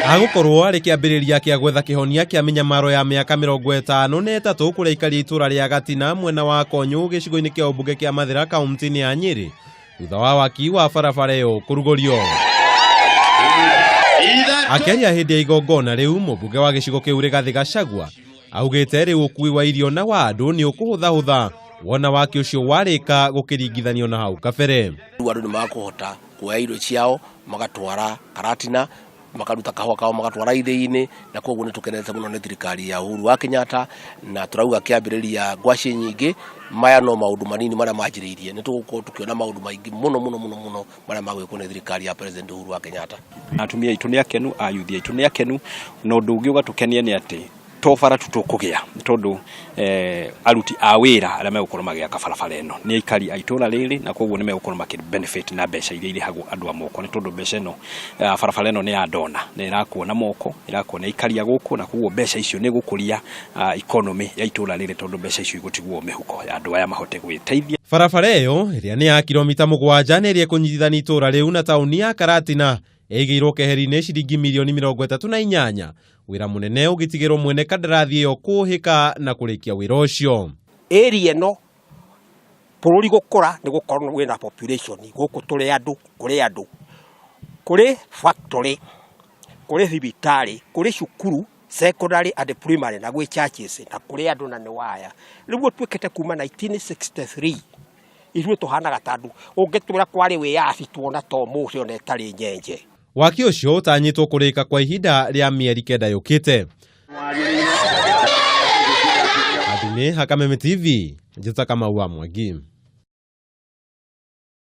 Agukorwo ari kiambiriria kia gwetha kihonia kia minyamaro ya miaka 53 kuria ikari itura ria Gatina mwena wa Konyu gicigo-ini kia ubunge kia Mathira kaunti-ini ya Nyeri thutha wa waki wa barabara iyo kurugorio. Akiaria hindi ya igongona riu mubunge wa gicigo kiu Rigathi Gachagua augite riu ukui wa irio na wa andu ni ukuhutha wona waki ucio warika gukiringithanio na hau kabere. Andu ni makuhota kuoya irio ciao magatwara Karatina makaruta kahua kao magatwara ithĩ-inĩ na koguo nĩ tukenete muno nĩ thirikari ya Uhuru wa Kenyatta na turauga kiambĩrĩria ngwaci nyingĩ maya no maundu manini maria manjĩrĩirie nĩ tũgũkorwo tukiona maundu maingĩ muno maria magwĩkwo nĩ thirikari ya President Uhuru wa Kenyatta. Atumia itu nĩ akenu, ayuthi itu nĩ akenu, na ũndũ ũngĩ ũgatukenia nĩ atĩ tofara tutukugia tondu aruti a wira aria megũkorwo magĩaka barabara ĩno nĩ aikari a itũra rĩrĩ na koguo nĩ megũkorwo makĩ benefit na mbeca iria irĩhagwo andũ a moko nĩ tondu mbeca ĩno barabara ĩno nĩ ya ndona nĩ ĩrakuona moko ĩrakuona aikari a gũkũ na koguo mbeca icio nĩ gũkũria economy ya itũra rĩrĩ tondu mbeca icio igũtigwo mĩhuko ya andũ aya mahote gwĩteithia. Barabara ĩyo ĩrĩa nĩ ya kilomita 7 nĩ ĩrĩa kũnyitithania itũra rĩu na tauni ya Karatina ĩigĩirwo keheri-inĩ ciringi mirioni 38 wira munene ugitigirwo mwene kandarathi yo kuhika na kurikia wira ucio. Area no bururi gukura ni gukorwo wina population guku turi andu kuri factory kuri thibitari kuri cukuru secondary and primary na gwi churches na kuri andu na ni waya riu twikete kuma 1963 ithuĩ tuhanaga tandu ungitwira kwari wiyaci tuona to mucio na etari nyenje. Waki ucio utanyitwo kurika kwa ihinda ria mieri 9 yukite. Adine Hakameme TV, Njeta Kamau wa Mwangi.